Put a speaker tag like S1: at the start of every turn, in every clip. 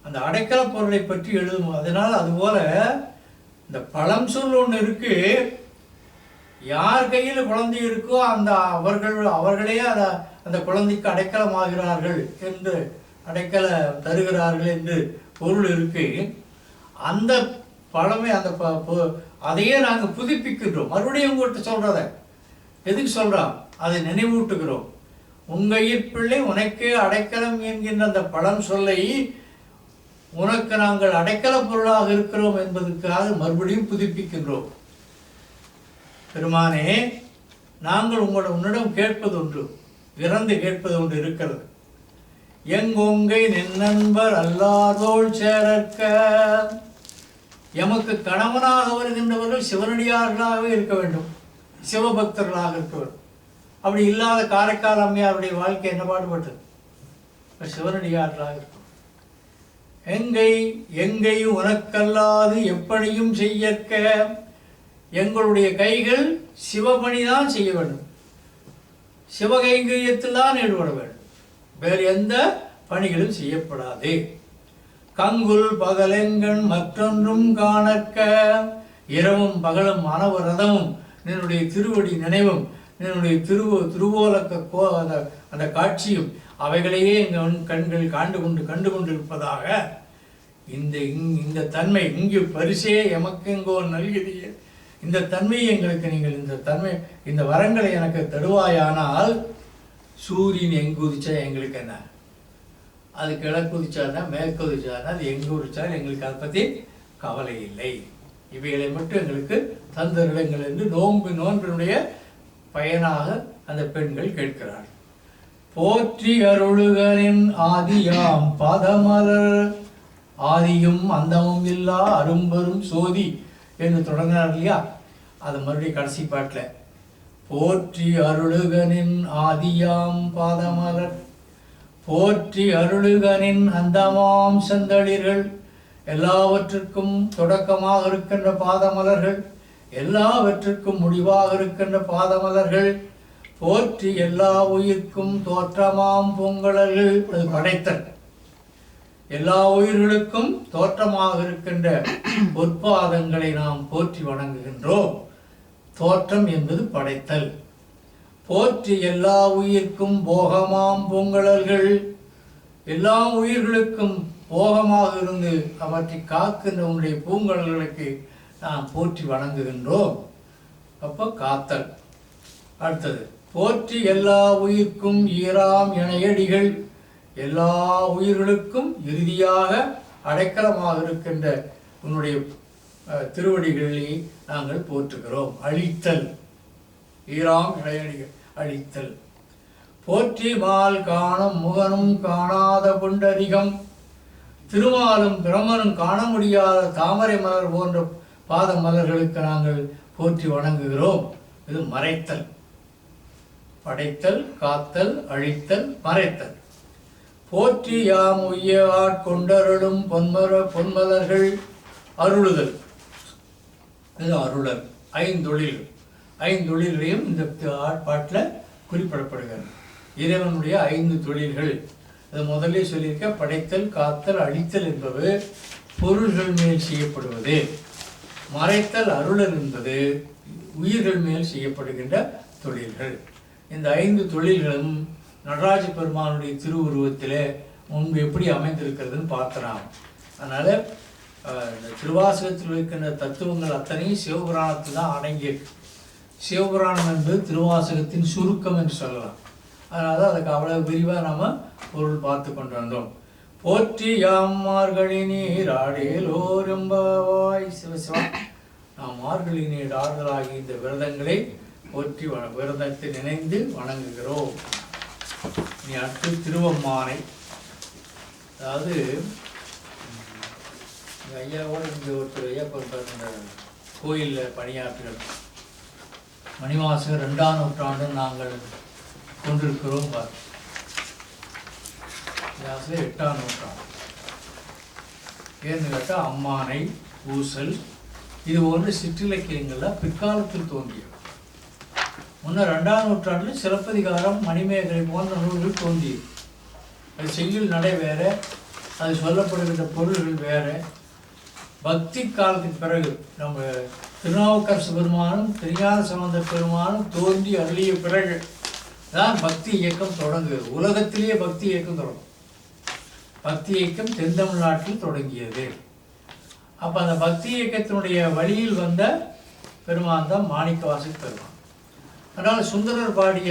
S1: அந்த அடைக்கல பொருளை பற்றி எழுதும். அதனால் அதுபோல் இந்த பழம் சொல் ஒன்று இருக்கு. யார் கையில் குழந்தை இருக்கோ அவர்களே அந்த குழந்தைக்கு அடைக்கலமாகிறார்கள் என்று அடைக்கல தருகிறார்கள் என்று பொருள் இருக்கு. அந்த பழமை அதையே நாங்கள் புதுப்பிக்கின்றோம். மறுபடியும் உங்கள்கிட்ட சொல்றத எதுக்கு சொல்றோம்? அதை நினைவூட்டுகிறோம். உங்கள் பிள்ளை உனக்கே அடைக்கலம் என்கின்ற அந்த பழம் சொல்லை உனக்கு நாங்கள் அடைக்கல பொருளாக இருக்கிறோம் என்பதற்காக மறுபடியும் புதுப்பிக்கின்றோம். பெருமானே, நாங்கள் உன்னிடம் கேட்பது ஒன்று, இறந்து கேட்பது ஒன்று இருக்கிறது. எங்கொங்கை நின்னன்பர் அல்லாதோள் சேரற்க. எமக்கு கணவனாக வருகின்றவர்கள் சிவனடியார்களாகவே இருக்க வேண்டும், சிவபக்தர்களாக இருக்க வேண்டும். அப்படி இல்லாத காரைக்கால் அம்மையாருடைய வாழ்க்கை என்ன பாடுபட்டது? சிவனடியார்களாக இருக்கும். எங்கை உனக்கல்லாது எப்படியும் செய்யற்க. எங்களுடைய கைகள் சிவபணிதான் செய்ய வேண்டும், சிவகைங்கரியத்தில் தான் ஈடுபட வேண்டும், வேறு எந்த பணிகளும் செய்யப்படாது. கங்குல் பகலெங்கண் மற்றொன்றும் காணற்க. இரவும் பகலும் மனவரதமும் நின்னுடைய திருவடி நினைவும் நின்னுடைய திருவோலக்க அந்த காட்சியும் அவைகளையே எங்கள் கண்கள் கண்டு கொண்டிருப்பதாக இந்த தன்மை இங்கு பரிசே எமக்கெங்கோ நல்கிய இந்த தன்மையை எங்களுக்கு நீங்கள் இந்த வரங்களை எனக்கு தருவாயானால் சூரியன் எங்கு உதிச்சா எங்களுக்கு என்ன, அது கிழக்கு உதிச்சானா மேற்கு உதிச்சானா அது எங்கு உதிச்சாலும் எங்களுக்கு அதை பற்றி கவலை இல்லை. இவைகளை மட்டும் எங்களுக்கு தந்தருடங்கள் என்று நோன்பினுடைய பயனாக அந்த பெண்கள் கேட்கிறார். போற்றி அருளுகளின் ஆதியாம் பாதமலர். ஆதியும் அந்தமும் இல்லா அரும்பெரும் சோதி என்று தொடங்கினார் இல்லையா? அது மறுபடியும் கடைசி பாட்டில் போற்றி அருளுகனின் ஆதியாம் பாதமலர். போற்றி அருளுகனின் அந்தமாம் செந்தளிர்கள். எல்லாவற்றுக்கும் தொடக்கமாக இருக்கின்ற பாதமலர்கள், எல்லாவற்றுக்கும் முடிவாக இருக்கின்ற பாதமலர்கள். போற்றி எல்லா உயிர்க்கும் தோற்றமாம் பூங்கழல்கள். அது படைத்தல். எல்லா உயிர்களுக்கும் தோற்றமாக இருக்கின்ற பொற்பாதங்களை நாம் போற்றி வணங்குகின்றோம். தோற்றம் என்பது படைத்தல். போற்றி எல்லா உயிர்க்கும் போகமாம் பூங்கழல்கள். எல்லா உயிர்களுக்கும் போகமாக இருந்து அவற்றை காக்கின்ற உன்னுடைய பூங்கழல்களுக்கு நாம் போற்றி வணங்குகின்றோம். அப்போ காத்தல். அடுத்தது போற்றி எல்லா உயிர்க்கும் ஈராம் இணையடிகள். எல்லா உயிர்களுக்கும் இறுதியாக அடைக்கலமாக இருக்கின்ற உன்னுடைய திருவடிகளை நாங்கள் போற்றுகிறோம். அழித்தல், ஈராம் இணையடிகள் அழித்தல். போற்றி மால் காணும் முகனும் காணாத புண்டரிகம். திருமாலும் பிரம்மனும் காண முடியாத தாமரை மலர் போன்ற பாத மலர்களுக்கு நாங்கள் போற்றி வணங்குகிறோம். இது மறைத்தல். படைத்தல், காத்தல், அழித்தல், மறைத்தல். போற்றி யாம் உய்ய ஆட்கொண்டருளும் பொன்மலர்கள். அருளுதல், இது அருளல். ஐந்தொழில்களையும் இந்த பாட்டில் குறிப்பிடப்படுகிறது. இறைவனுடைய 5 தொழில்கள். அது முதலே சொல்லியிருக்க. படைத்தல், காத்தல், அழித்தல் என்பது பொருள்கள் மேல் செய்யப்படுவது. மறைத்தல், அருளல் என்பது உயிர்கள் மேல் செய்யப்படுகின்ற தொழில்கள். இந்த 5 தொழில்களும் நடராஜ பெருமானுடைய திருவுருவத்தில் முன்பு எப்படி அமைந்திருக்கிறதுன்னு பார்க்கலாம். அதனால் இந்த திருவாசகத்தில் இருக்கின்ற தத்துவங்கள் அத்தனையும் சிவபுராணத்தில் தான் அடங்கியிருக்கு. சிவபுராணம் என்பது திருவாசகத்தின் சுருக்கம் என்று சொல்லலாம். அதனால அதுக்கு அவ்வளவு விரிவாக நம்ம பொருள் பார்த்து கொண்டு வந்தோம். போற்றி யாம் மார்கழி நீர் ஆடேலோரெம்பாவாய். சிவசிவா, நாம் மார்கழி நீர் ஆறுதலாகி இந்த விரதங்களை போற்றி விரதத்தை நினைந்து வணங்குகிறோம். நீ அடுத்து திருவம்மானை. அதாவது ஐயாவோடு இங்கே ஒருத்தர் ஐயா இந்த கோயிலில் பணியாற்றுகிறோம். மணிவாசகர் 2ஆம் நூற்றாண்டு நாங்கள் கொண்டிருக்கிறோம். 8ஆம் நூற்றாண்டு. ஏன்னு கேட்டால் அம்மானை, ஊசல் இது போன்ற சிற்றிலக்கியங்களில் பிற்காலத்தில் தோன்றியது. முன்னர் 2ஆம் நூற்றாண்டில் சிலப்பதிகாரம், மணிமேகலை போன்ற நூல்கள் தோன்றியது. அது செய்யுள் நடை வேற, அது சொல்லப்படுகின்ற பொருள்கள் வேறு. பக்தி காலத்துக்கு பிறகு நம்ம திருநாவுக்கரசு பெருமானும் திருஞான சம்பந்த பெருமானும் தோன்றி அருளிய பிறகு தான் பக்தி இயக்கம் தொடங்குது. உலகத்திலேயே பக்தி இயக்கம் தொடங்கும். பக்தி இயக்கம் தென்தமிழ்நாட்டில் தொடங்கியது. அப்போ அந்த பக்தி இயக்கத்தினுடைய வழியில் வந்த பெருமான் தான் மாணிக்கவாசகர் பெருமான். அதனால் சுந்தரர் பாடிய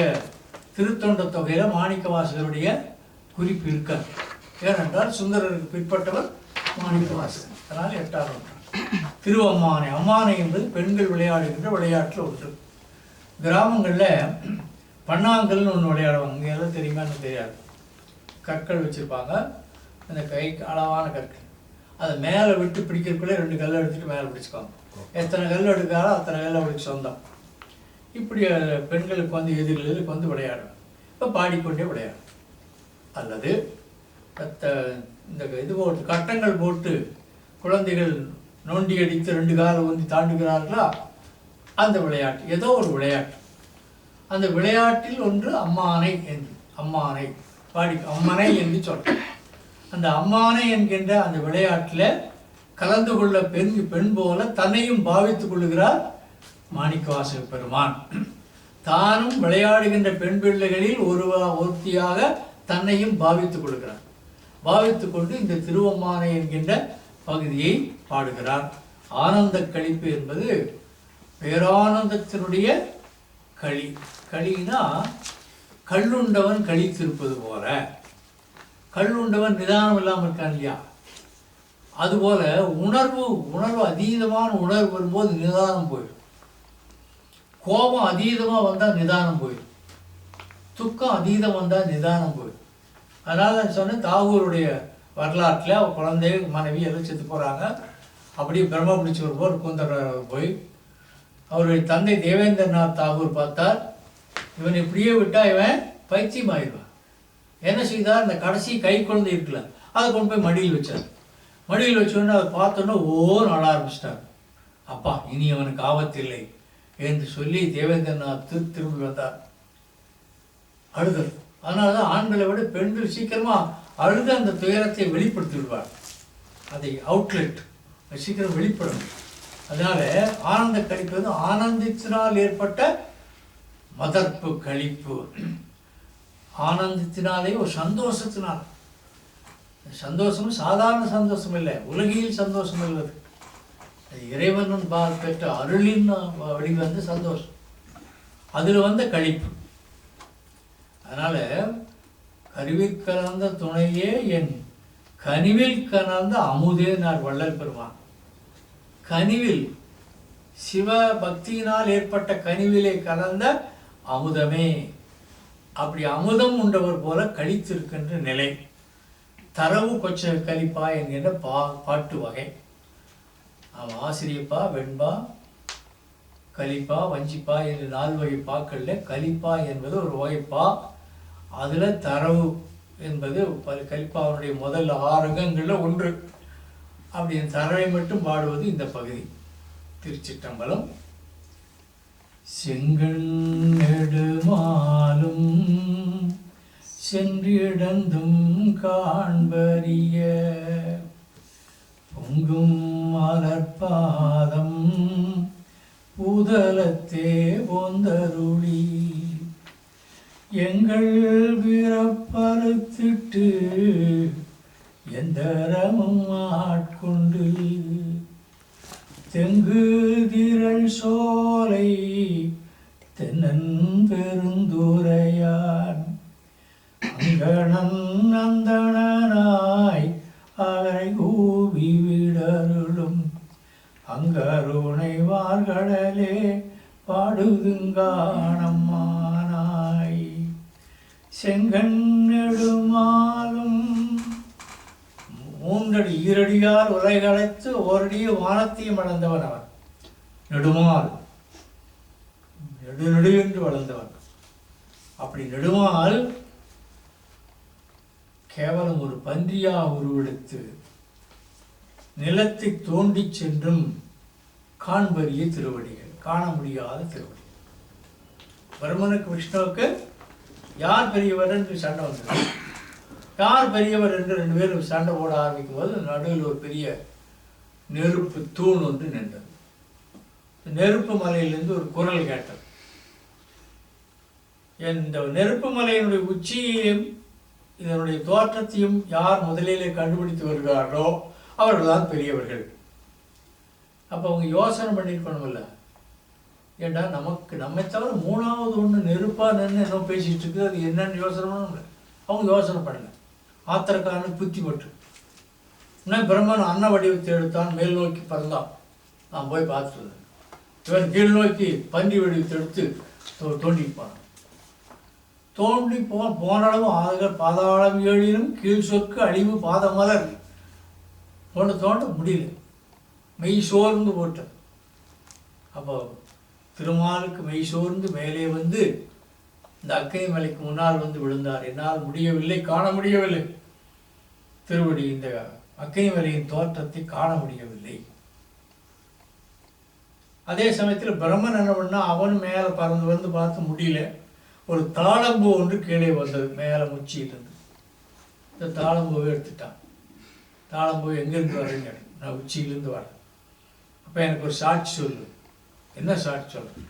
S1: திருத்தொண்ட தொகையில் மாணிக்கவாசகருடைய குறிப்பு இருக்காது. ஏனென்றால் சுந்தரருக்கு பிற்பட்டவர் மாணிக்கவாசகர். அதனால் 8ஆம் நூற்றாண்டு. திருவம்மானை, அம்மானை என்பது பெண்கள் விளையாடுகின்ற விளையாட்டில் ஒன்று. கிராமங்களில் பண்ணாங்கல்னு ஒன்று விளையாடுவாங்க. இங்கே எல்லாம் தெரியுமான்னு தெரியாது. கற்கள் வச்சுருப்பாங்க, அந்த கைக்கு அளவான கற்கள். அதை மேலே விட்டு பிடிக்கிறதுக்குள்ளே 2 கல்லை எடுத்துகிட்டு மேலே பிடிச்சிக்குவாங்க. எத்தனை கல் எடுக்காரோ அத்தனை கல் அவளுக்கு சொந்தம். இப்படி பெண்களுக்கு வந்து எதிர்களுக்கு வந்து விளையாடும். இப்போ பாடிக்கொண்டே விளையாடும். அல்லது இந்த இது போட்டு கட்டங்கள் போட்டு குழந்தைகள் நோண்டி அடித்து 2 காலை வந்து தாண்டுகிறார்களா, அந்த விளையாட்டு ஏதோ ஒரு விளையாட்டு. அந்த விளையாட்டில் ஒன்று அம்மானை என்று, அம்மானை பாடி அம்மனை என்று சொல்கிறேன். அந்த அம்மானை என்கின்ற அந்த விளையாட்டில் கலந்து கொள்ள பெண் போல தன்னையும் பாவித்துக் கொள்ளுகிறார் மாணிக்கவாசக பெருமான். தானும் விளையாடுகின்ற பெண் பிள்ளைகளில் ஒருத்தியாக தன்னையும் பாவித்துக் கொள்கிறார். பாவித்து கொண்டு இந்த திருவம்மானை என்கின்ற பகுதியை பாடுகிறார். ஆனந்த கழிப்பு என்பது பேரானந்தத்தினுடைய களி. களினா கல்லுண்டவன் கழித்திருப்பது போல. கல்லுண்டவன் நிதானம் இல்லாமல் இருக்கான் இல்லையா, அதுபோல உணர்வு அதீதமான உணர்வு வரும்போது நிதானம் போயிடும். கோபம் அதீதமாக வந்தால் நிதானம் போயிடும். துக்கம் அதீதம் வந்தால் நிதானம் போயிடும். அதனால் நான் சொன்னேன், தாகூருடைய வரலாற்றில் குழந்தை மனைவி எல்லாம் செத்து போகிறாங்க. அப்படியே பிரம்ம பிடிச்சி வரும்போது கூந்தர் போய் அவருடைய தந்தை தேவேந்திரநாத் தாகூர் பார்த்தார், இவன் இப்படியே விட்டால் இவன் பைத்தியம் ஆயிடுவான். என்ன செய்தார், இந்த கடைசி கை குழந்தை இருக்குல்ல அதை கொண்டு போய் மடியில் வச்சார். மடியில் வச்சோடனே அதை பார்த்தோன்னே நட ஆரம்பிச்சிட்டார். அப்பா இனி அவனுக்கு ஆபத்தில்லை என்று சொல்லி தேவேந்திரநாத் திரும்பி வந்தார். அழுதல். அதனால தான் ஆண்களை விட பெண்கள் சீக்கிரமாக அழுத அந்த துயரத்தை வெளிப்படுத்தி விடுவார். அதை அவுட்லெட் சீக்கிரம் வெளிப்படும். அதனால ஆனந்த கழிப்பு வந்து ஆனந்தத்தினால் ஏற்பட்ட மதர்ப்பு கழிப்பு. ஆனந்தத்தினாலே ஒரு சந்தோஷத்தினால். சந்தோஷமும் சாதாரண சந்தோஷம் இல்லை, உலகில் சந்தோஷம் இல்லது. இறைவன் பெற்ற அருளின் வடிவந்த சந்தோஷம், அதில் வந்த கழிப்பு. அதனால கருவில் கலந்த துணையே என் கனிவில் கலந்த அமுதே நான் வள்ளல் பெருமான். கனிவில் சிவ பக்தியினால் ஏற்பட்ட கனிவிலே கலந்த அமுதமே. அப்படி அமுதம் உண்டவர் போல கழித்திருக்கின்ற நிலை. தரவு கொச்ச கலிப்பா என்கின்ற பாட்டு வகை. ஆசிரியப்பா, வெண்பா, கலிப்பா, வஞ்சிப்பா என்று 4 வகை பாக்களில் கலிப்பா என்பது ஒரு வகைப்பா. அதில் தரவு என்பது கலிப்பாவுடைய முதல் 6 அங்கங்களில் ஒன்று. அப்படி தரவை மட்டும் பாடுவது இந்த பகுதி. திருச்சிற்றம்பலம். செங்கண் நெடுமாலும் சென்றிடந்தும் காண்பறிய பொங்கும் மலர்பாதம் பூதலத்தே போந்தருளி எங்கள் பிறப்பறுத்திட்டு எந்தரமும் ஆட்கொண்டு தெங்கு திரள் சோலை தென்னன் பெருந்துரையான் அங்கணன் அந்தணனாய் அகரை கூவி விடருளும் அங்கருணை வார்கடலே பாடுதுங்கானம்மானாய். செங்கண் நெடுமாலும் 3 அடி 2 அடியால் உலகழைத்து ஓரடிய வானத்தையும் வளர்ந்தவன் அவன். நெடுமால் நெடு என்று வளர்ந்தவன். அப்படி நெடுமால் கேவலம் ஒரு பன்றியா உருவெடுத்து நிலத்தை தோண்டி சென்றும் காண்பரிய திருவடிகள், காண முடியாத திருவடி. பிரம்மனுக்கு விஷ்ணுவுக்கு யார் பெரியவர் என்று சண்டை வந்தது. யார் பெரியவர் என்று 2 பேரும் சண்டை போட ஆரம்பிக்கும் போது நடுவில் ஒரு பெரிய நெருப்பு தூண் ஒன்று நின்றது. நெருப்பு மலையிலிருந்து ஒரு குரல் கேட்டது. இந்த நெருப்பு மலையினுடைய உச்சியையும் இதனுடைய தோற்றத்தையும் யார் முதலிலே கண்டுபிடித்து வருகிறார்களோ அவர்கள் தான் பெரியவர்கள். அப்போ அவங்க யோசனை பண்ணியிருக்கணும்ல, ஏண்டா நமக்கு நம்மை தவிர 3வது ஒன்று நெருப்பாக நின்று என்ன பேசிகிட்டு இருக்குது, அது என்னன்னு யோசனை பண்ணல. அவங்க யோசனை பண்ணல, ஆத்திரக்காரனு புத்தி பட்டு. இன்னும் பிரம்மன் அன்ன வடிவத்தை எடுத்தான், மேல் நோக்கி பறந்தான். நான் போய் பார்த்துட்டு இவன் கீழ் நோக்கி பன்றி வடிவத்தை எடுத்து தோண்டிப்பான். தோண்டி போனளவும் ஆதகர் பாதாளம் ஏழினும் கீழ் சொற்கு அழிவு பாதமலர். தோண்ட முடியல, மெய் சோர்ந்து போட்டது. அப்போ திருமாலுக்கு மெய் சோர்ந்து மேலே வந்து இந்த அக்கனி மலைக்கு முன்னால் வந்து விழுந்தார். என்னால் முடியவில்லை, காண முடியவில்லை. திருவடி இந்த அக்கனி மலையின் தோற்றத்தை காண முடியவில்லை. அதே சமயத்தில் பிரம்மன் என்ன பண்ணா, அவன் மேலே பறந்து வந்து பார்த்து முடியல. ஒரு தாளம்பூ ஒன்று கீழே வந்தது மேலே உச்சியிலிருந்து. இந்த தாளம்பூவை எடுத்துட்டான். தாளம்பூ எங்கேருந்து வரேங்க? நான் உச்சியிலேருந்து வரேன். அப்போ எனக்கு ஒரு சாட்சி சொல்லு. என்ன சாட்சி சொல்லு?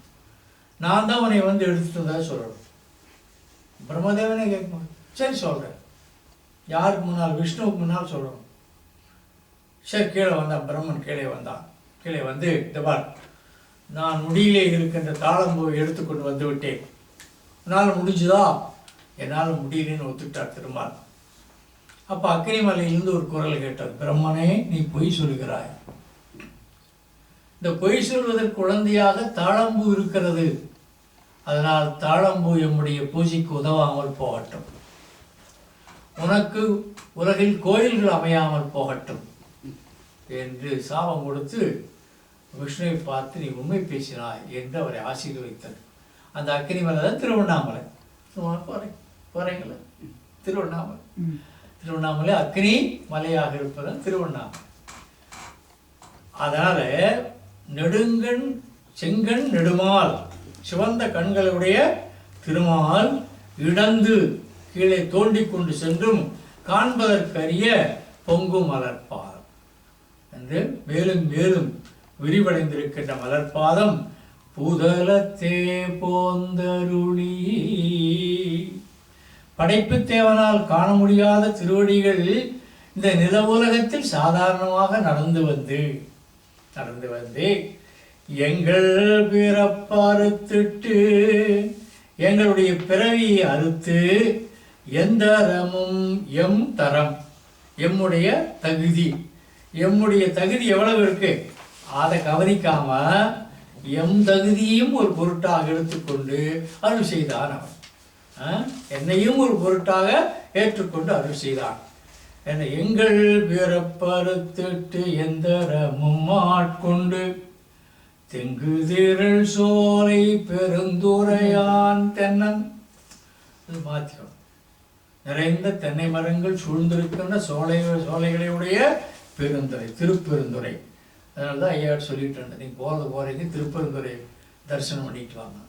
S1: நான் தான் உன்னை வந்து எடுத்துட்டு தான் சொல்லணும். பிரம்மதேவனே கேட்கணும். சரி சொல்கிறேன். யாருக்கு முன்னால்? விஷ்ணுவுக்கு முன்னால் சொல்லணும். சரி, கீழே வந்தான். பிரம்மன் கீழே வந்தான். கீழே வந்து இந்த பார், நான் முடியிலே இருக்கின்ற தாளம்பூவை எடுத்துக்கொண்டு வந்து விட்டேன். என்னால் முடிஞ்சுதா? என்னால் முடியலன்னு ஒத்துக்கிட்டார் திருமால். அப்போ அக்கினி மலையிலிருந்து ஒரு குரல் கேட்டது, பிரம்மனே நீ பொய் சொல்கிறாய். இந்த பொய் சொல்வதற்கு குழந்தையாக தாளம்பூ இருக்கிறது. அதனால் தாளம்பூ எம்முடைய பூஜைக்கு உதவாமல் போகட்டும். உனக்கு உலகில் கோயில்கள் அமையாமல் போகட்டும் என்று சாபம் கொடுத்து விஷ்ணுவை பார்த்து நீ உண்மை பேசினாய் என்று அவரை ஆசீர்வதித்தது. அந்த அக்கினி மலை தான் திருவண்ணாமலை. போறீங்களா? திருவண்ணாமலை. திருவண்ணாமலை அக்னி மலையாக இருப்பதும் திருவண்ணாமலை. அதனால நெடுங்கண் செங்கண் நெடுமால் சிவந்த கண்களுடைய திருமால் இடந்து கீழே தோண்டி கொண்டு சென்றும் காண்பதற்கரிய பொங்கு மலர்பாதம் என்று மேலும் மேலும் விரிவடைந்திருக்கின்ற மலர்பாதம் புதலத்தே போந்தருளி. படைப்பு தேவனால் காண முடியாத திருவடிகள் இந்த நில உலகத்தில் சாதாரணமாக நடந்து வந்து எங்கள் பிறப்பறுத்துட்டு எங்களுடைய பிறவியை அறுத்து எந்தரமும் எம் தரம் எம்முடைய தகுதி எவ்வளவு இருக்கு அதை கவனிக்காம எம் தகுதியும் ஒரு பொருட்டாக எடுத்துக்கொண்டு அருள் செய்தான். அவன் என்னையும் ஒரு பொருட்டாக ஏற்றுக்கொண்டு அருள் செய்தான். என்ன எங்கள் பிறப்பறுத்திட்டு எந்தரமும் ஆட்கொண்டு தெங்கு திரள் சோலை பெருந்துரையான் தென்னன். இது மாத்திக்கணும். நிறைந்த தென்னை மரங்கள் சூழ்ந்திருக்கின்ற சோலைகளுடைய பெருந்துறை, திருப்பெருந்துறை. அதனால தான் ஐயா சொல்லிட்டு இருந்தேன், நீங்கள் போகிறீங்க திருப்பெருந்துறை தரிசனம் பண்ணிட்டு வாங்க.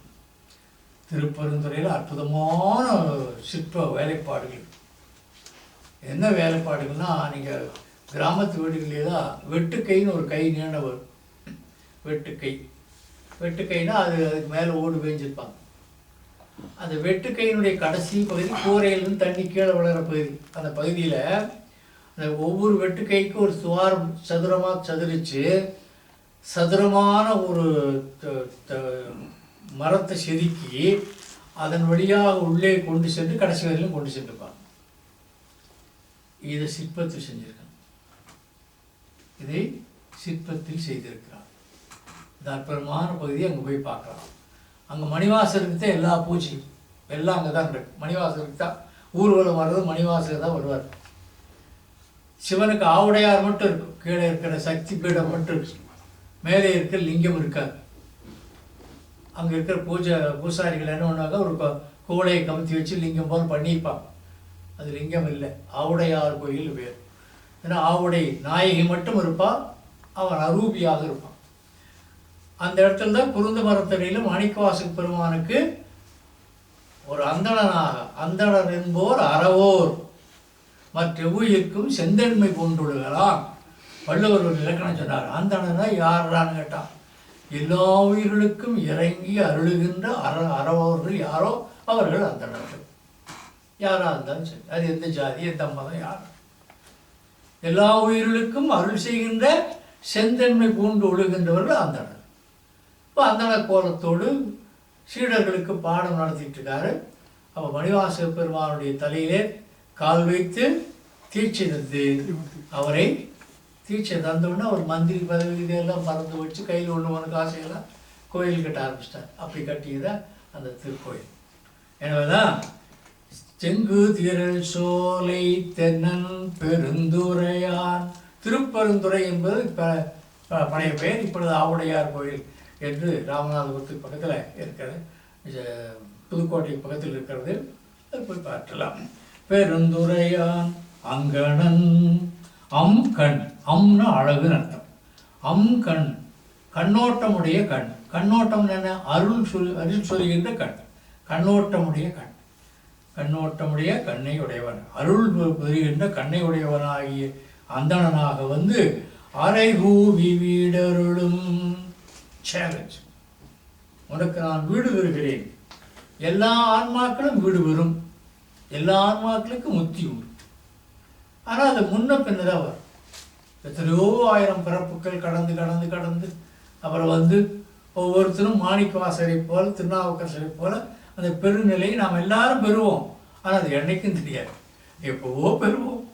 S1: திருப்பெருந்துறையில் அற்புதமான சிற்ப வேலைப்பாடுகள். என்ன வேலைப்பாடுகள்னா, நீங்கள் கிராமத்து வீடுகளே தான் வெட்டுக்கைன்னு ஒரு கை நீண்ட வரும். வெட்டுக்கைனா அதுக்கு மேலே ஓடு வேஞ்சிருப்பாங்க. அந்த வெட்டுக்கையினுடைய கடைசி பகுதி கூரையிலிருந்து தண்ணி கீழே விழுற பகுதி. அந்த பகுதியில் அந்த ஒவ்வொரு வெட்டுக்கைக்கும் ஒரு துவாரம் சதுரமாக சதுரித்து சதுரமான ஒரு மரத்தை செதுக்கி அதன் வழியாக உள்ளே கொண்டு சென்று கடைசி வரையிலும் கொண்டு சென்றுப்பாங்க. இதை சிற்பத்தில் செஞ்சிருக்காங்க. இதை சிற்பத்தில் செய்திருக்கிறார். இந்த அற்புதமான பகுதியை அங்கே போய் பார்க்கலாம். அங்கே மணிவாசலுக்கு தான் எல்லா பூஜையும் எல்லாம் அங்கே தான் இருக்கு. மணிவாசலுக்கு தான் ஊர்வலம் வர்றது, மணிவாசலுக்கு தான் வருவார். சிவனுக்கு ஆவுடையார் மட்டும் இருக்கும், கீழே இருக்கிற சக்தி பீடம் மட்டும் இருக்கு, மேலே இருக்கிற லிங்கம் இருக்காது. அங்கே இருக்கிற பூசாரிகள் என்ன பண்ணாங்க, ஒரு கூடையை கமுத்தி வச்சு லிங்கம் போல் பண்ணியிருப்பாங்க. அது லிங்கம் இல்லை, ஆவுடையார் கோயில் வேறு. ஏன்னா ஆவுடை நாயகி மட்டும் இருப்பாள், அவன் அரூபியாக இருப்பான். அந்த இடத்துல தான் குருந்த மரத்தடியில் மாணிக்கவாசக பெருமானுக்கு ஒரு அந்தணனாக, அந்தணர் என்போர் அறவோர் மற்ற உயிர்க்கும் செந்தன்மை கொண்டுள்ளலாம். வள்ளுவர் ஒரு இலக்கணம் சொன்னார். அந்தணனா யாரான்னு கேட்டான். எல்லா உயிர்களுக்கும் இறங்கி அருளுகின்ற அறவர்கள் யாரோ அவர்கள் அந்தணர்கள். யாராக இருந்தாலும் சரி, அது எந்த ஜாதி எந்த மதம் யார், எல்லா உயிர்களுக்கும் அருள் செய்கின்ற செந்தன்மை பூண்டு ஒழுகின்றவர்கள் அந்தணர். இப்போ அந்தண கோலத்தோடு சீடர்களுக்கு பாடம் நடத்திட்டு இருக்காரு. அப்போ மணிவாசக பெருமானுடைய தலையிலே கால் வைத்து தீட்சை தந்து அவரை தீட்சை தந்தோடனே அவர் மந்திரி பதவி இதெல்லாம் மறந்து வச்சு கையில் ஒன்று காசையெல்லாம் கோயில் கட்ட ஆரம்பிச்சிட்டார். அப்படி கட்டியதான் அந்த திருக்கோயில். எனவேதான் செங்கு திரள் சோலை தென்னன் பெருந்துரையான். திருப்பெருந்துறை என்பது பழைய பெயர், இப்பொழுது ஆவுடையார் கோயில் என்று ராமநாதபுரத்துக்கு பக்கத்தில் இருக்கிறது, புதுக்கோட்டை பக்கத்தில் இருக்கிறது. அது போய் பார்க்கலாம். பெருந்துரையான் அங்கணன் அம் கண். அம்னா அழகுன்னு அர்த்தம். அம் கண் கண்ணோட்டமுடைய கண். கண்ணோட்டம் என்ன? அருள் சொல்கின்ற கண். கண்ணோட்டமுடைய கண். கண்ணோட்டமுடைய கண்ணை உடையவன், அருள் பெறுகின்ற கண்ணை உடையவனாகிய அந்தணனாக வந்து அரைகூவி வீடருளும். சேலஞ்ச். உனக்கு நான் வீடு பெறுகிறேன். எல்லா ஆன்மாக்களும் வீடு பெறும். எல்லா ஆன்மாக்களுக்கும் முக்தி உண்டு. ஆனால் அது முன்ன பின்னதான் வரும். எத்தனையோ ஆயிரம் பிறப்புகள் கடந்து கடந்து கடந்து அப்புறம் வந்து ஒவ்வொருத்தரும் மாணிக்க வாசகரை போல திருநாவுக்கரசரை போல அந்த பெருநிலையை நாம் எல்லாரும் பெறுவோம். ஆனால் அது என்னைக்கும் தெரியாது. எப்போவோ பெறுவோம்.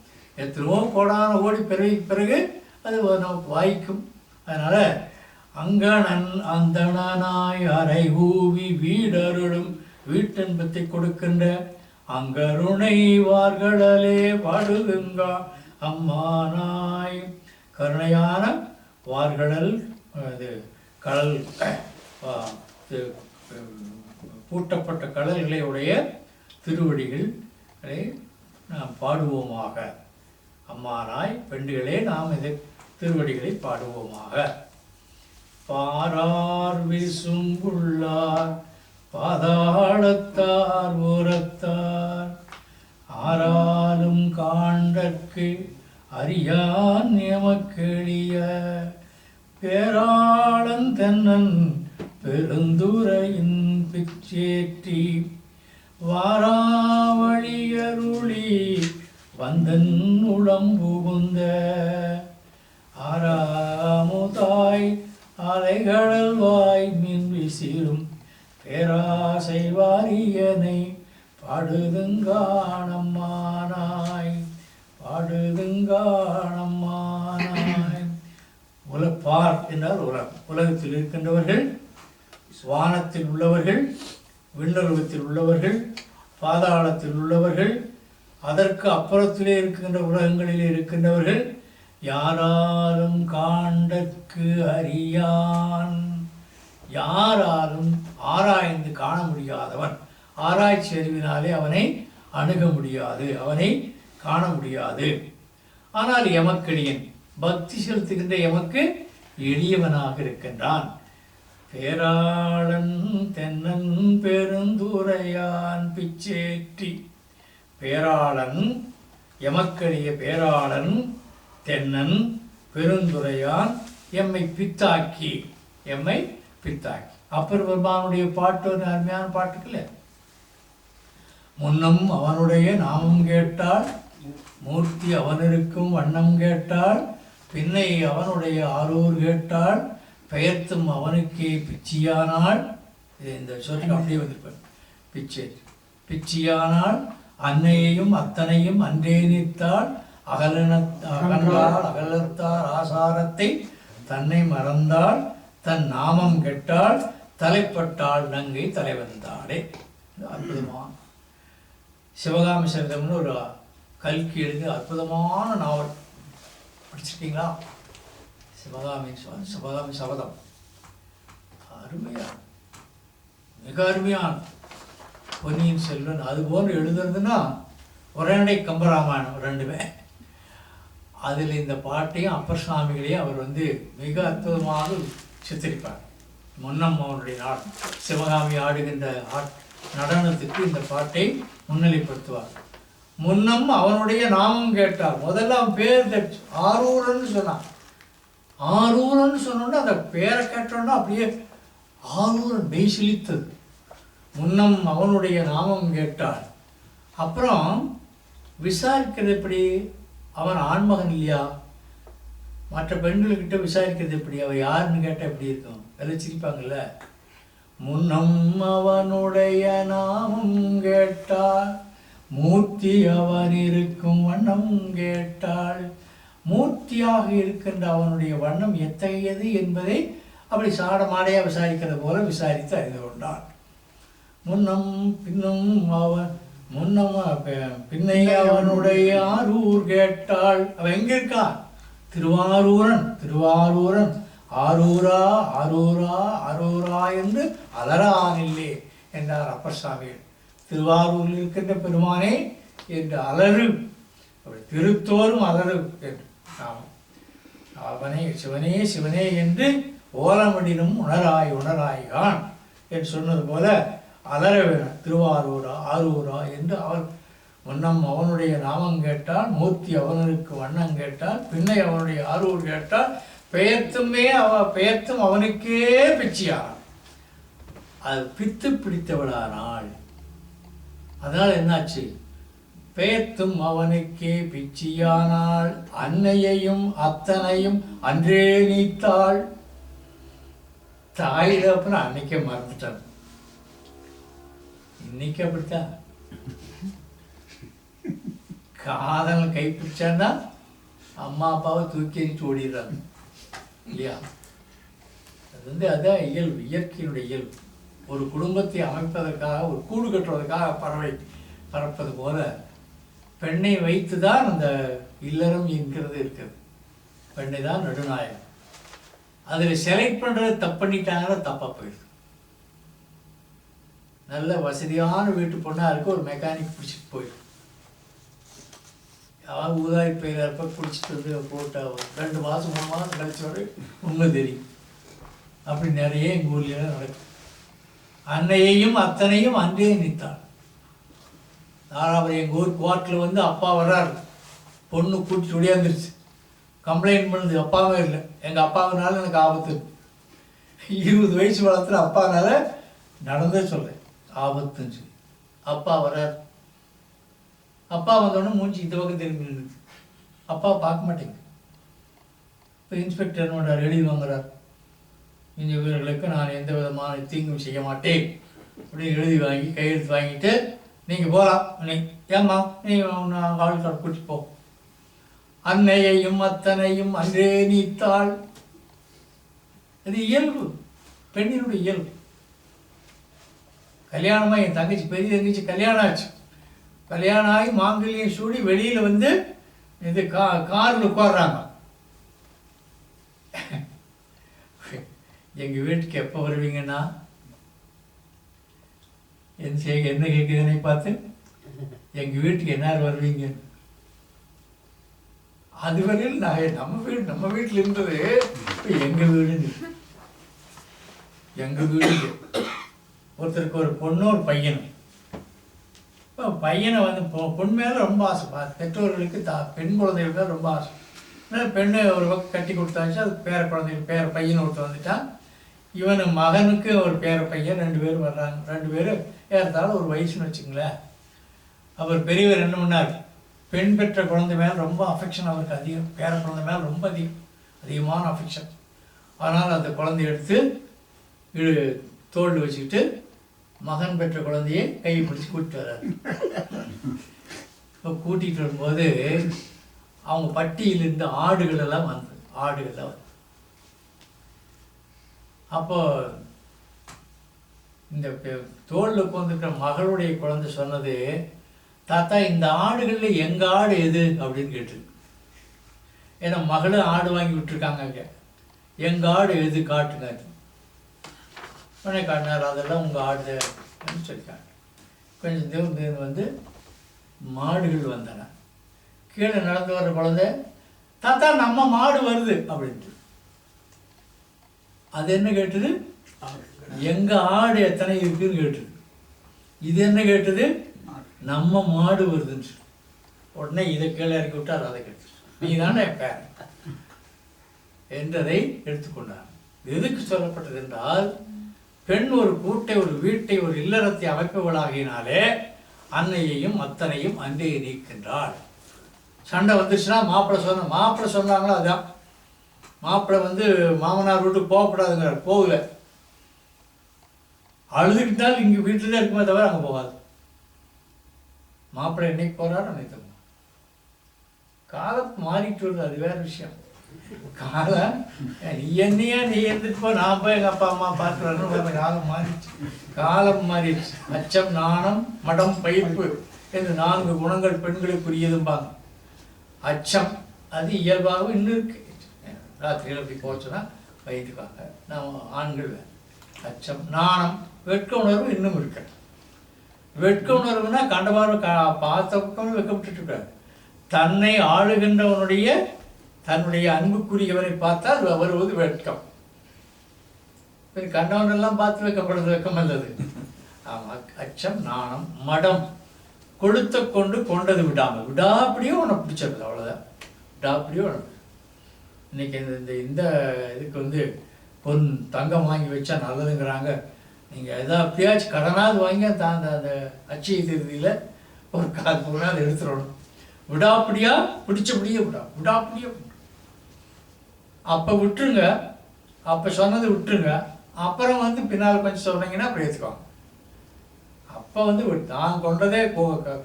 S1: எத்தனையோ கோடான ஓடி பிறகு அது நமக்கு வாய்க்கும். அதனால் அங்கணன் அந்தணனாய் அரை ஊவி வீடருளும். வீட்டென்பத்தை கொடுக்கின்ற அங்கருணை வார்களே பாடுதுங்கா அம்மானாய். கருணையான வார்கடல் இது கடல் பூட்டப்பட்ட கடல்களை உடைய திருவடிகளை நாம் பாடுவோமாக. அம்மானாய் பெண்டுகளே நாம் இதை திருவடிகளை பாடுவோமாக. பாரார் விசும்புள்ளார் பாதாளத்தார் ஊரத்தார் ஆராலும் காண்டற்கு அறியான் எமக்கெளிய பேராளன் தென்னன் பெருந்துரையின் பிச்சேற்றி வாராவழியருளி வந்தன் உளம்புகுந்த ஆராமுதாய் அலைகடல் வாய் மின் விசிறும் பேராசை வாரியனை பாடுதுங்கானம்மானாய் பாடுதுங்கானம்மானாய். பார் என்றால் உலகம். உலகத்தில் இருக்கின்றவர்கள், வானத்தில் உள்ளவர்கள், விண்ணுலகத்தில் உள்ளவர்கள், பாதாளத்தில் உள்ளவர்கள், அதற்கு அப்புறத்திலே இருக்கின்ற உலகங்களில் இருக்கின்றவர்கள், யாராலும் காண்டற்கு அறியான். யாராலும் ஆராய்ந்து காண முடியாதவன். ஆராய்ச்சி அறிவினாலே அவனை அணுக முடியாது, அவனை காண முடியாது. ஆனால் எமக்கெளியன், பக்தி செலுத்துகின்ற எமக்கு எளியவனாக இருக்கின்றான். பேராளன் தென்னன் பெருந்துரையான் பிச்சேற்றி. பேராளன், எமக்கெளிய பேராளன் தென்னன் பெருந்துரையான் எம்மை பித்தாக்கி. எம்மை பித்தாக்கி. அப்பர் பெருமானுடைய பாட்டு ஒரு அருமையான பாட்டுக்குல்ல. முன்னம் அவனுடைய நாமம் கேட்டால், மூர்த்தி அவனிருக்கும் வண்ணம் கேட்டால், பின்னை அவனுடைய ஆரூர் கேட்டால், பெயர்த்தும் அவனுக்கே பிச்சியானால். இந்த சொல்லி அப்படியே வந்திருப்பார். பிச்சியானால் அன்னையையும் அத்தனையும் அன்றே நிற்த்தால் அகன்றால் அகலத்தார் ஆசாரத்தை தன்னை மறந்தால் தன் நாமம் கெட்டால் தலைப்பட்டால் நங்கை தலைவந்தாளே. அற்புதமான சிவகாமி சரிதம்னு ஒரு கல்கி எழுதி அற்புதமான நாவல் படிச்சிருக்கீங்களா? சிவகாமி சபதம் அருமையா, மிக அருமையான. பொன்னியின் செல்வன் அது போன்று எழுதுறதுன்னா உரைநடை கம்பராமாயணம் ரெண்டுமே. அதில் இந்த பாட்டையும் அப்பர் சுவாமிகளையும் அவர் மிக அற்புதமாக சித்தரிப்பார். முன்னம் அவனுடைய நாள் சிவகாமி ஆடுகின்ற நடனத்துக்கு இந்த பாட்டை முன்னிலைப்படுத்துவார். முன்னம் அவனுடைய நாமம் கேட்டாள். முதல்ல அவன் பேர் தெரிச்சு ஆரூரன்னு சொன்னான். ஆரூரன்னு சொன்னோன்னா அந்த பேரை கேட்டோன்னா அப்படியே ஆரூரன் மெய் சிலித்தது. முன்னம் அவனுடைய நாமம் கேட்டாள். அப்புறம் விசாரிக்கிறது எப்படி? அவன் ஆண்மகன் இல்லையா? மற்ற பெண்கள்கிட்ட விசாரிக்கிறது எப்படி? அவள் யாருன்னு கேட்டால் எப்படி இருக்கும்? எல்லாம் சிரிப்பாங்கல்ல. முன்னம் அவனுடைய நாமம் கேட்டாள், மூர்த்தி அவன் இருக்கும் வண்ணம் கேட்டாள். மூர்த்தியாக இருக்கின்ற அவனுடைய வண்ணம் எத்தகையது என்பதை அப்படி சாடமாடையாக விசாரிக்கிறது போல விசாரித்து அறிந்து கொண்டாள். முன்னம் பின்னும் அவன் முன்னம் பின்னை அவனுடைய ஆரூர் கேட்டாள். அவன் எங்கே இருக்கான்? திருவாரூரன். திருவாரூரன் ஆரூரா ஆரூரா ஆரூரா என்று அலறானில்லே என்றார் அப்பர் சுவாமிகள். திருவாரூரில் இருக்கின்ற பெருமானே என்று அலறு, திருத்தோறும் அலறு என்று அவனே சிவனே சிவனே என்று ஓலமடினும் உணராய் உணராய்கான் என்று சொன்னது போல அலற வேணும். திருவாரூரா ஆரூரா என்று அவர் முன்னம் அவனுடைய நாமம் கேட்டால், மூர்த்தி அவனுக்கு வண்ணம் கேட்டால், பின்னை அவனுடைய ஆரூர் கேட்டால், பெயர்த்தும் அவனுக்கே பிச்சியானாள். அது பித்து பிடித்தவளானாள். அதனால் என்னாச்சு? பெயர்த்தும் அவனுக்கே பிச்சியானாள். அன்னையையும் அத்தனையும் அன்றே நீத்தாள். தாயில அப்புறம் அன்னைக்கே மறந்துட்டான். இன்னைக்கு அப்படித்தான். காதல் கைப்பிடிச்சான்னா அம்மா அப்பாவை தூக்கி எறிச்சு ஓடிடுறாங்க இல்லையா? அது அதான் இயல்பு, இயற்கையினுடைய இயல்பு. ஒரு குடும்பத்தை அமைப்பதற்காக, ஒரு கூடு கட்டுவதற்காக பறவை பறப்பது போல பெண்ணை வைத்து தான் அந்த இல்லறம் என்கிறது இருக்குது. பெண்ணை தான் நடுநாயகம். அதில் செலக்ட் பண்ணுறது தப்பு பண்ணிட்டாங்கன்னா தப்பாக போயிடுது. நல்ல வசதியான வீட்டு பொண்ணாக இருக்க ஒரு மெக்கானிக் பிடிச்சிட்டு போயிடும். யாரும் ஊதாரி பயிராக இருப்ப பிடிச்சிட்டு வந்து போட்ட 2 மாதம் 3 மாதம் கழிச்சோடு உண்மை தெரியும். அப்படி நிறைய எங்கள் ஊர்லாம் நடக்கும். அன்னையையும் அத்தனையும் அன்றே நிற்றாள். அவர் எங்கள் ஊர் கோர்ட்டில் வந்து அப்பா வர்றாரு, பொண்ணு கூட்டிட்டு ஒடியாந்துருச்சு. கம்ப்ளைண்ட் பண்ணுது, அப்பாவே இல்லை, எங்கள் அப்பாவினால எனக்கு ஆபத்து. 20 வயசு வளர்த்துல அப்பானால நடந்தே சொல்கிறேன் ஆபத்துன்னு சொல்லி. அப்பா வர்றார். அப்பா வந்தோடனே மூஞ்சி இந்த பக்கம் திரும்பி நின்றுது. அப்பா பார்க்க மாட்டேங்க. இப்போ இன்ஸ்பெக்டர் என்னோட எழுதி வாங்குறார். இந்த வீரர்களுக்கு நான் எந்த விதமான தீங்கும் செய்ய மாட்டேன் அப்படின்னு எழுதி வாங்கி கையெழுத்து வாங்கிட்டு நீங்கள் போகலாம். நீ ஏம்மா நீ காவல்கார கூட்டிட்டு போ. அன்னையையும் அத்தனையும் அன்றே நீத்தாள். அது இயல்பு, பெண்ணினுடைய இயல்பு. கல்யாணமாக என் தங்கச்சி, பெரிய தங்கச்சி கல்யாணம் ஆச்சு. கல்யாணம் ஆகி மாங்கல்யம் சூடி வெளியில் வந்து இது காரில் உட்காடுறாங்க. எங்கள் வீட்டுக்கு எப்போ வருவீங்கன்னா என்ன கேட்குதுன்னு பார்த்து, எங்கள் வீட்டுக்கு என்னார் வருவீங்க? அதுவரையில் நான் நம்ம வீட்டில் இருந்தது இப்போ எங்கள் வீடுன்னு. எங்கள் வீடு ஒருத்தருக்கு ஒரு பொண்ணு ஒரு பையனும். இப்போ பையனை வந்து பொண்ணு மேலே ரொம்ப ஆசை. பெற்றோர்களுக்கு பெண் குழந்தைகளுக்கு தான் ரொம்ப ஆசை. பெண்ணை ஒரு பக்கம் கட்டி கொடுத்தாச்சு. அது பேர குழந்தைகள், பேர பையன் ஒருத்தர் வந்துட்டான். இவனு மகனுக்கு ஒரு பேர பையன் 2 பேர் வர்றாங்க. 2 பேர் ஏறத்தாலும் ஒரு வயசுன்னு வச்சுங்களேன். அவர் பெரியவர் என்ன பண்ணார், பெண் பெற்ற குழந்தை மேலே ரொம்ப அஃபெக்ஷன் அவருக்கு அதிகம். பேர குழந்தை மேலே ரொம்ப அதிகமான அஃபெக்ஷன். அதனால் அந்த குழந்தைய எடுத்து தோளில் வச்சுக்கிட்டு மகன் பெற்ற குழந்தையை கையை பிடிச்சி கூட்டிட்டு வர்றாரு. இப்போ கூட்டிகிட்டு வரும்போது அவங்க பட்டியிலிருந்து ஆடுகளெல்லாம் வந்தது. ஆடுகள்லாம் வந்து அப்போ இந்த தோளில் உட்காந்துருக்கிற மகளுடைய குழந்தை சொன்னது, தாத்தா இந்த ஆடுகளில் எங்கள் ஆடு எது அப்படின்னு கேட்டு. ஏன்னா மகளும் ஆடு வாங்கி விட்டுருக்காங்க. அங்கே எங்கள் ஆடு எது காட்டுங்க. உடனே காட்டினார், அதெல்லாம் உங்கள் ஆடு அப்படின்னு சொல்லிட்டாங்க. கொஞ்சம் தூரம் வந்து மாடுகள் வந்தன. கீழே நடந்து வர்ற குழந்தை, தாத்தா நம்ம மாடு வருது அப்படின்ட்டு. அது என்ன கேட்டது, எங்கள் ஆடு எத்தனை இருக்குன்னு கேட்டது. இது என்ன கேட்டது, நம்ம மாடு வருதுன்னு சொல்லி. உடனே இதை கீழே இறக்கி விட்டார், அதை கெடுத்து நீ தானே பேர் என்றதை எடுத்துக்கொண்டார். எதுக்கு சொல்லப்பட்டது என்றால், பெண் ஒரு கூட்டை, ஒரு வீட்டை, ஒரு இல்லறத்தை அமைப்பவளாகினாலே அன்னையையும் அத்தனையும் அன்றையை நீக்கின்றாள். சண்டை வந்துச்சுன்னா மாப்பிள்ளை சொன்னாங்களோ அதுதான். மாப்பிள்ளை மாமனார் வீட்டுக்கு போகக்கூடாதுங்கிறார், போகல. அழுதுகிட்டால் இங்கே வீட்டில் தான் இருக்குமே தவிர அங்கே போகாது. மாப்பிள்ளை என்னைக்கு போகிறாரு அன்னைக்கு காலம் மாறிட்டு வருது, அது வேற விஷயம். காலம் நீ என்னையா நீ இருந்துட்டு போ, நான் போய் எங்கள் அப்பா அம்மா பார்க்குறேன்னு காலம் மாறிடுச்சு. காலம் மாறிடுச்சு. அச்சம், நாணம், மடம், பயிர்ப்பு என்று 4 குணங்கள் பெண்களுக்குரியதும்பாங்க. அச்சம் அது இயல்பாகவும் இன்னும் இருக்கு. ராத்திரியில் அப்படி போச்சுன்னா வைத்துக்காங்க. நம்ம ஆண்கள் அச்சம், நாணம், வெட்க உணர்வு இன்னும் இருக்கு. வெட்க உணர்வுனா கண்டவாறு பார்த்த பக்கம் வெட்கப்பட்டு இருக்காரு. தன்னை ஆளுகின்றவனுடைய தன்னுடைய அன்புக்குரியவரை பார்த்தால் வருவது வெட்கம். கண்டவனெல்லாம் பார்த்து வைக்கப்படுறது வெட்கம் அல்லது. ஆமாம். அச்சம், நாணம், மடம், கொளுத்த கொண்டு கொண்டது விடாமல், விடாப்படியே உன்னை பிடிச்சது, அவ்வளோதான். விடாப்படியே உனக்கு இன்னைக்கு இந்த இதுக்கு பொன் தங்கம் வாங்கி வச்சா நல்லதுங்கிறாங்க. நீங்கள் எதாவது அப்படியாச்சும் கடனாவது வாங்கி அந்த அச்சய திருதியில் ஒரு கால் எடுத்துடணும். விடாப்படியா பிடிச்சபடியே விடாப்படியே அப்போ விட்டுருங்க. அப்போ சொன்னது விட்டுருங்க. அப்புறம் பின்னால் கொஞ்சம் சொன்னீங்கன்னா அப்படி ஏற்றுக்குவாங்க. அப்போ நான் கொண்டதே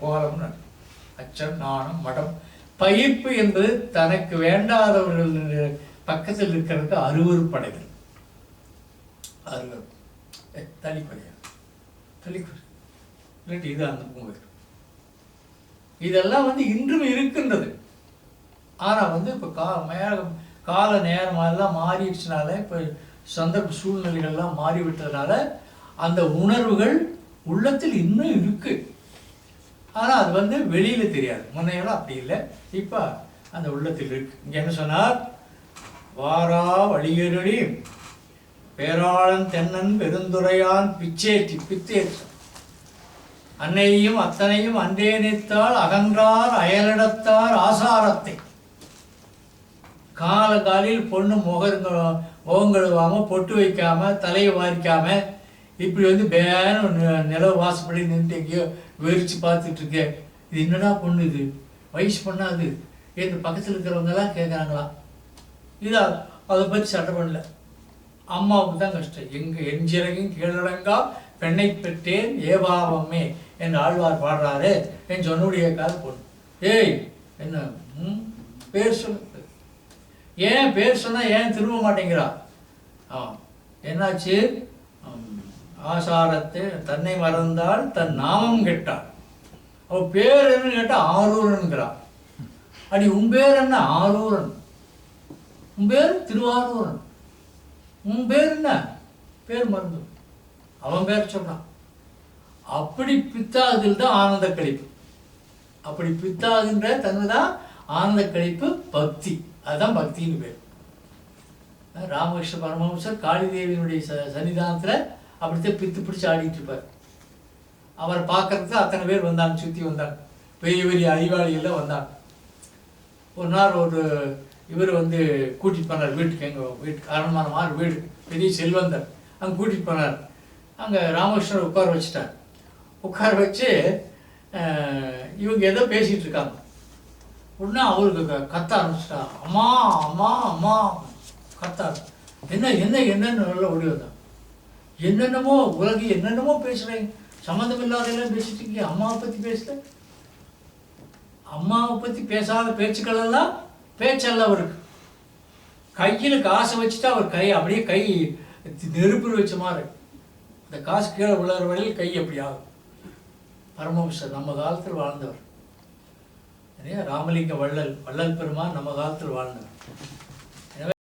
S1: கோலம்னு. அச்சம், நாணம், மடம், பயிர்ப்பு என்பது தனக்கு வேண்டாதவர்கள் பக்கத்தில் இருக்கிறதுக்கு அருவருப்படைகள். அருவருப்பு தளிப்படையா தளிக்குறை இல்லாட்டி இது அந்த பூங்கை. இதெல்லாம் இன்றும் இருக்கின்றது. ஆனால் இப்போ கால நேரம் எல்லாம் மாறிடுச்சுனால, இப்போ சந்தர்ப்ப சூழ்நிலைகள்லாம் மாறிவிட்டதுனால அந்த உணர்வுகள் உள்ளத்தில் இன்னும் இருக்கு. ஆனால் அது வெளியில் தெரியாது. முன்னையெல்லாம் அப்படி இல்லை, இப்போ அந்த உள்ளத்தில் இருக்கு. இங்கே என்ன சொன்னார்? வாரா வழியருளி பேராளன் தென்னன் பெருந்துரையான் பித்தேற்று அன்னையும் அத்தனையும் அன்றே நிற்றால் அகன்றார் அயலிடத்தார் ஆசாரத்தை. காலில் பொண்ணு முகங்கழுவாமல், பொட்டு வைக்காமல், தலையை வாரிக்காம, இப்படி பேன நிலவு வாசப்படி நின்று எங்கேயோ வெறிச்சு பார்த்துட்டு இருக்கேன். இது என்னடா பொண்ணு, இது வயசு பண்ணாது என்று பக்கத்தில் இருக்கிறவங்கெல்லாம் கேட்குறாங்களாம். இதா அதை பற்றி சட்டை பண்ணல. அம்மாவுக்கு தான் கஷ்டம். எஞ்சிறகும் கீழடங்கா பெண்ணை பெற்றேன் ஏபாவமே என்று ஆழ்வார் பாடுறாரு. என் சொன்னுடைய கால் பொண்ணு. ஏய் என்ன பேர் சொல்லு, ஏன் பேர் சொன்னால் ஏன் திரும்ப மாட்டேங்கிறா? என்னாச்சு? ஆசாரத்தை தன்னை மறந்தால் தன் நாமம் கெட்டாள். அவள் பேர் என்னன்னு கேட்டால் ஆரூரன்கிறாள். அடி உன் பேர் என்ன? ஆரூரன். உன் பேர் திருவாரூரன். உன் பேர் என்ன? பேர் மறந்து அவன் பேர் சொல்றான். அப்படி பித்தாதில் தான் ஆனந்த கழிப்பு. அப்படி பித்தாகின்ற தன்மைதான் ஆனந்த கழிப்பு, பக்தி. அதுதான் பக்தின்னு பேர். ராமகிருஷ்ண பரமஹம்சர் காளிதேவியினுடைய சன்னிதானத்தில் அப்படித்தான் பித்து பிடிச்சி ஆடிட்டு இருப்பார். அவரை பார்க்கறதுக்கு அத்தனை பேர் வந்தாங்க, சுற்றி வந்தாங்க. பெரிய பெரிய அறிவாளிகள்லாம் வந்தாங்க. ஒரு நாள் இவர் கூட்டிகிட்டு போனார் வீட்டுக்கு. எங்கள் வீட்டுக்கு அரண்மனை வீடு, பெரிய செல்வந்தர். அங்கே கூட்டிகிட்டு போனார். அங்கே ராமகிருஷ்ணர் உட்கார வச்சுட்டார். உட்கார வச்சு இவங்க ஏதோ பேசிகிட்டு இருக்காங்க. உடனே அவருக்கு கத்த ஆரம்பிச்சிட்டா. அம்மா அம்மா அம்மா கத்தார். என்னன்னு நல்லா ஓடி வந்தான். என்னென்னமோ உலகி என்னென்னமோ பேசுகிறேன், சம்மந்தம் இல்லாதெல்லாம் பேசிட்டு இருக்கீங்க. அம்மாவை பற்றி பேசல. அம்மாவை பற்றி பேசாத பேச்சுக்களெல்லாம் பேச்சல்ல அவருக்கு. கையில் காசை வச்சுட்டு அவர் கை அப்படியே கை நெருப்பு வச்ச மாதிரி, இந்த காசு கீழே விழுற வரையில் கை எப்படி ஆகும். பரமஹம்சர் நம்ம காலத்தில் வாழ்ந்தவர். ராமலிங்க வள்ளல் பெருமான் நம்ம காலத்தில் வாழ்ந்தவர்.